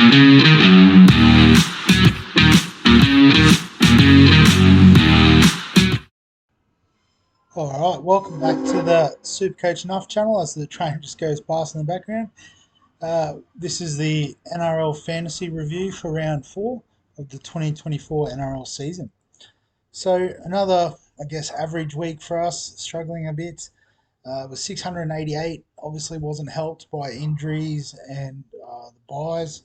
Alright, welcome back to the Supercoach Enough channel as the train just goes past in the background. This is the NRL Fantasy review for round 4 of the 2024 NRL season. So another, I guess, average week for us, struggling a bit. It was 688, obviously wasn't helped by injuries and the buys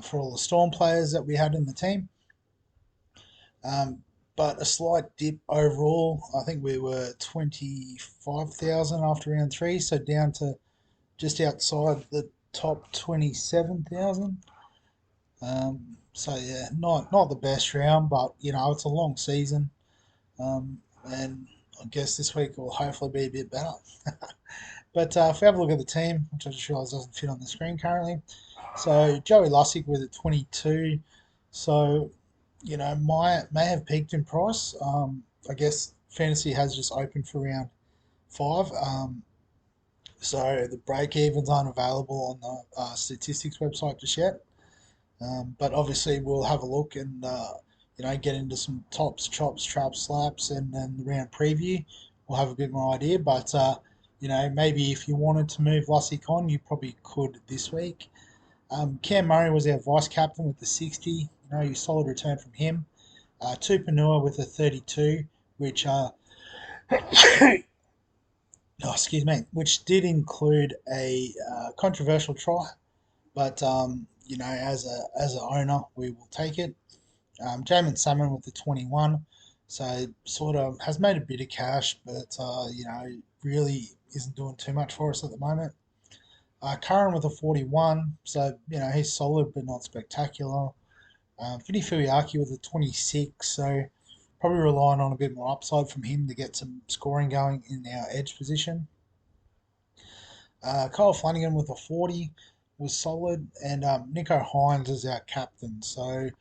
for all the Storm players that we had in the team. But a slight dip overall. I think we were 25,000 after round 3, so down to just outside the top 27,000. So yeah, not the best round, but it's a long season, and I guess this week will hopefully be a bit better. But if we have a look at the team, which I just realised doesn't fit on the screen currently, so Joey Lussick with a 22. So may have peaked in price. I guess fantasy has just opened for round 5. So the break evens aren't available on the statistics website just yet. But obviously we'll have a look and get into some tops, chops, traps, slaps, and then the round preview. We'll have a bit more idea. But maybe if you wanted to move Lussick on, you probably could this week. Cam Murray was our vice captain with the 60. Solid return from him. Tupanua with a 32, which excuse me, which did include a controversial try, but as an owner, we will take it. Jamin Salmon with the 21, so sort of has made a bit of cash, but really isn't doing too much for us at the moment. Curran with a 41, so he's solid but not spectacular. Vinny Fuyaki with a 26, so probably relying on a bit more upside from him to get some scoring going in our edge position. Kyle Flanagan with a 40 was solid, and Nico Hines is our captain. So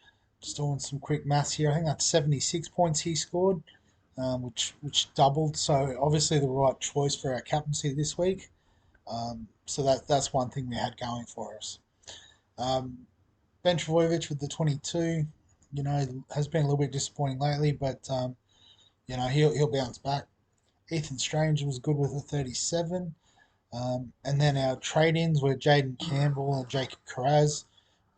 just doing some quick maths here, I think that's 76 points he scored, which doubled. So obviously the right choice for our captaincy this week. So that's one thing we had going for us. Ben Trbojevic with the 22, has been a little bit disappointing lately, but he'll bounce back. Ethan Strange was good with a 37. And then our trade-ins were Jaden Campbell and Jacob Carraz,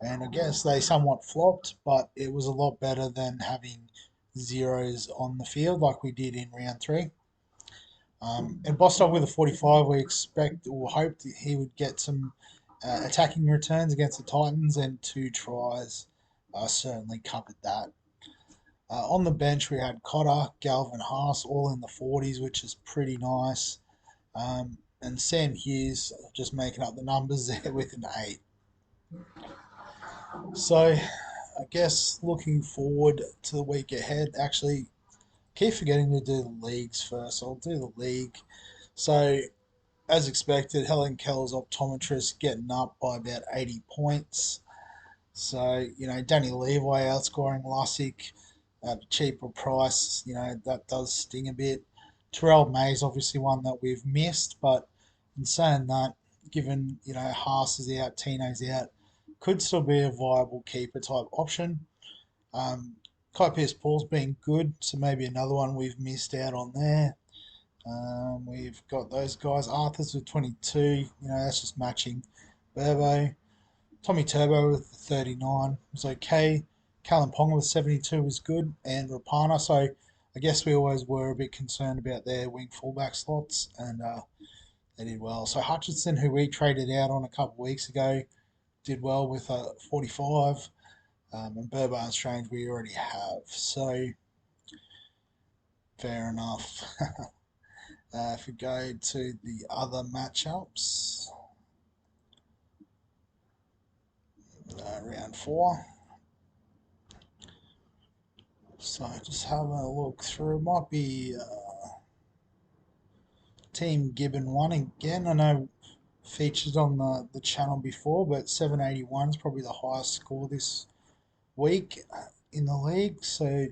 and I guess they somewhat flopped, but it was a lot better than having zeros on the field like we did in round 3. And Bostock with a 45, we expect or hoped he would get some attacking returns against the Titans, and 2 tries certainly covered that. On the bench, we had Cotter, Galvin Haas, all in the 40s, which is pretty nice. And Sam Hughes just making up the numbers there with an 8. So I guess looking forward to the week ahead, actually keep forgetting to do the leagues first. I'll do the league. So as expected, Helen Keller's optometrist getting up by about 80 points. So, Danny Levi outscoring Lussick at a cheaper price, that does sting a bit. Terrell May's obviously one that we've missed, but in saying that, given, Haas is out, Tino's out, could still be a viable keeper type option. Kai Pearce-Paul's been good, so maybe another one we've missed out on there. We've got those guys. Arthur's with 22. That's just matching Burbo. Tommy Turbo with 39 was okay. Callum Ponga with 72 was good. And Rapana. So I guess we always were a bit concerned about their wing fullback slots, and they did well. So Hutchinson, who we traded out on a couple of weeks ago, did well with a 45. And Burbo and Strange we already have. So fair enough. If we go to the other matchups, round 4. So just having a look through. It might be Team Gibbon 1 again. I know featured on the channel before, but 781 is probably the highest score this week in the league. So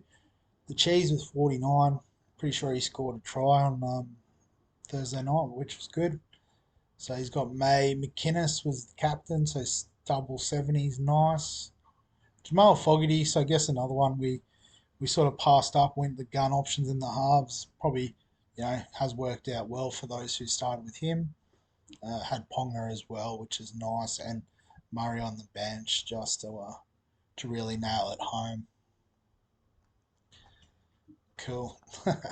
the Cheese with 49. Pretty sure he scored a try on Thursday night, which was good. So he's got May. McInnes was the captain, so double 70s, nice. Jamal Fogarty, so I guess another one we sort of passed up, went the gun options in the halves. Probably, has worked out well for those who started with him. Had Ponga as well, which is nice, and Murray on the bench just to really nail it home. Cool.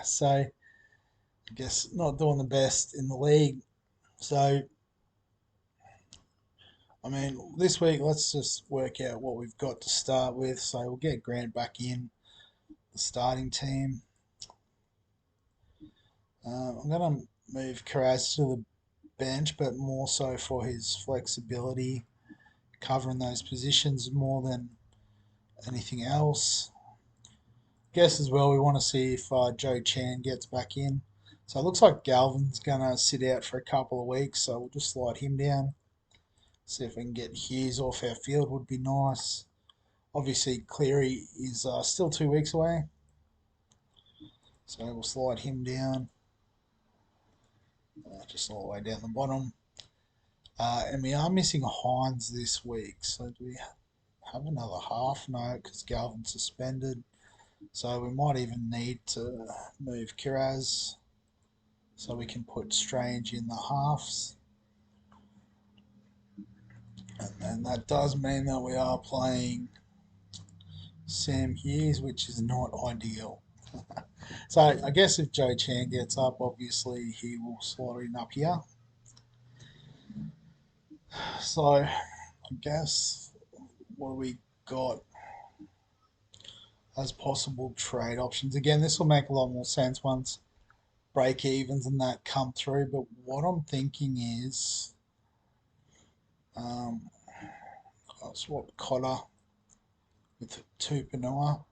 So I guess not doing the best in the league. So I mean, this week let's just work out what we've got to start with. So we'll get Grant back in the starting team. I'm going to move Carras to the bench, but more so for his flexibility, covering those positions more than anything else. Guess as well, we want to see if Joe Chan gets back in. So it looks like Galvin's going to sit out for a couple of weeks, so we'll just slide him down. See if we can get Hughes off our field, would be nice. Obviously, Cleary is still 2 weeks away, so we'll slide him down, just all the way down the bottom. And we are missing Hines this week, so do we have another half? No, because Galvin's suspended. So we might even need to move Kiraz so we can put Strange in the halves. And that does mean that we are playing Sam Hughes, which is not ideal. So I guess if Joe Chan gets up, obviously he will slot in up here. So I guess what do we got as possible trade options? Again, this will make a lot more sense once break evens and that come through. But what I'm thinking is, I'll swap Cotter with Tupanua.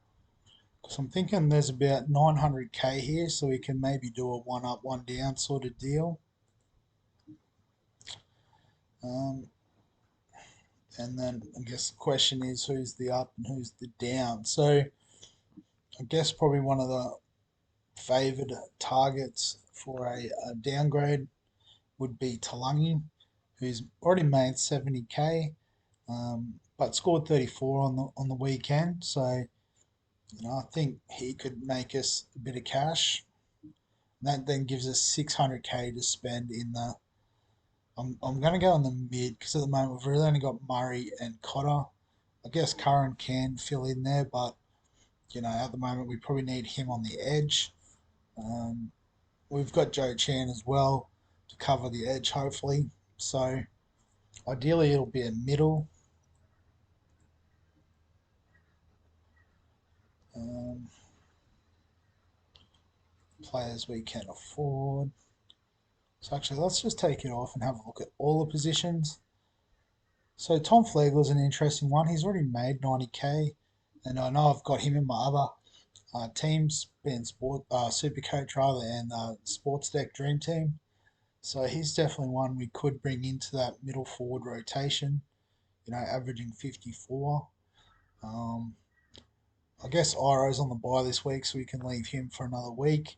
Because I'm thinking there's about 900k here, so we can maybe do a one up, one down sort of deal. Um, and then I guess the question is who's the up and who's the down. So I guess probably one of the favoured targets for a downgrade would be Talangi, who's already made 70k, but scored 34 on the weekend. So I think he could make us a bit of cash. That then gives us 600k to spend in the. I'm going to go in the mid because at the moment we've really only got Murray and Cotter. I guess Curran can fill in there, but at the moment we probably need him on the edge. Um, we've got Joe Chan as well to cover the edge, hopefully. So ideally it'll be a middle. Um, Players we can afford. So actually, let's just take it off and have a look at all the positions. So Tom Flegler's an interesting one. He's already made 90k, and I know I've got him in my other teams, being Super Coach rather, and Sports Deck Dream Team. So he's definitely one we could bring into that middle forward rotation. Averaging 54. Um, I guess Iro's on the bye this week, so we can leave him for another week.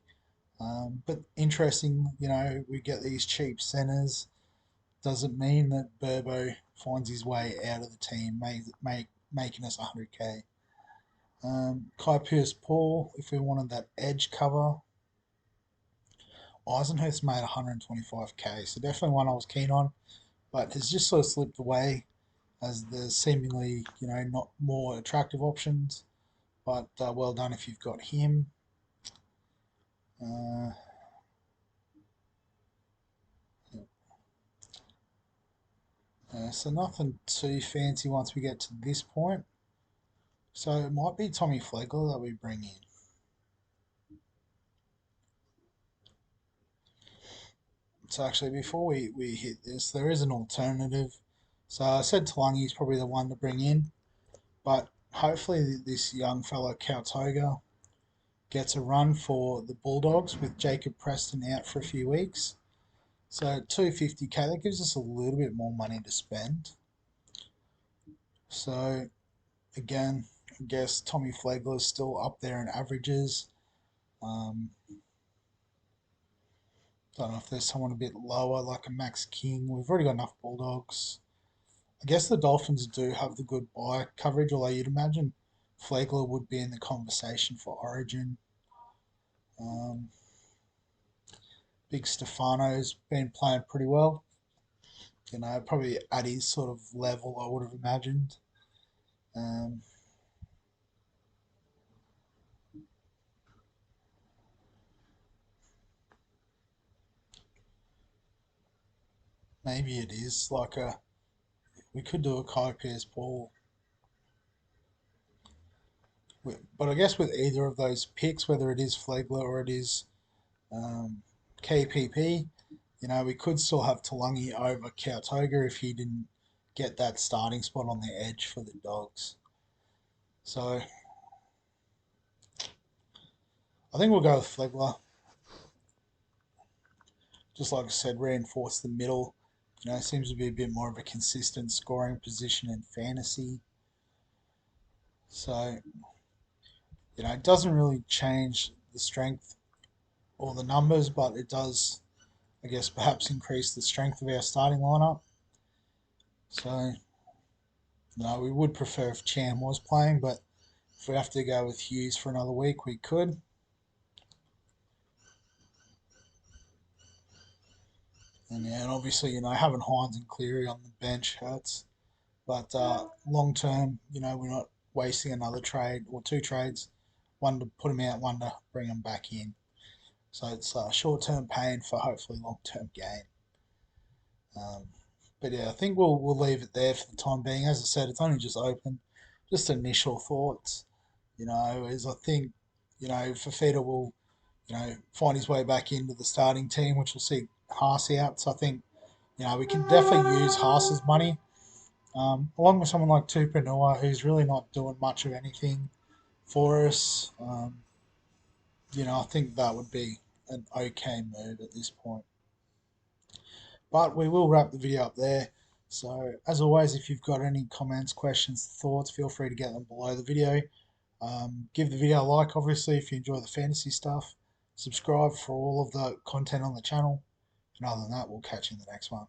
But interesting, we get these cheap centres. Doesn't mean that Burbo finds his way out of the team, making us 100k. Kai Pierce Paul, if we wanted that edge cover. Eisenhuth's made 125k, so definitely one I was keen on, but has just sort of slipped away as the seemingly, not more attractive options. But well done if you've got him. Uh, so nothing too fancy once we get to this point. So it might be Tommy Flegler that we bring in. So actually, before we hit this, there is an alternative. So I said Talangi is probably the one to bring in, but hopefully this young fellow Kautoga gets a run for the Bulldogs with Jacob Preston out for a few weeks. So 250k, that gives us a little bit more money to spend. So again, I guess Tommy Flegler is still up there in averages. Don't know if there's someone a bit lower like a Max King. We've already got enough Bulldogs. I guess the Dolphins do have the good bye coverage, although you'd imagine Flegler would be in the conversation for Origin. Um, Big Stefano's been playing pretty well. Probably at his sort of level, I would have imagined. Um, Maybe it is like a. We could do a Kai Pierce Paul, but I guess with either of those picks, whether it is Flegler or it is um, KPP, we could still have Talangi over Kautoga if he didn't get that starting spot on the edge for the Dogs. So I think we'll go with Flegler. Just like I said, reinforce the middle. Seems to be a bit more of a consistent scoring position in fantasy. So, it doesn't really change the strength or the numbers, but it does, I guess, perhaps increase the strength of our starting lineup. So, we would prefer if Chan was playing, but if we have to go with Hughes for another week, we could. And yeah, and obviously, having Hines and Cleary on the bench hurts. But long term, we're not wasting another trade or two trades, one to put them out, one to bring them back in. So it's short term pain for hopefully long term gain. Um, but yeah, I think we'll leave it there for the time being. As I said, it's only just open, just initial thoughts. As I think, Fafita will, find his way back into the starting team, which will see Haas out. So I think, we can definitely use Haas's money along with someone like Tupanua, who's really not doing much of anything for us. I think that would be an okay move at this point. But we will wrap the video up there. So, as always, if you've got any comments, questions, thoughts, feel free to get them below the video. Give the video a like, obviously, if you enjoy the fantasy stuff. Subscribe for all of the content on the channel. And other than that, we'll catch you in the next one.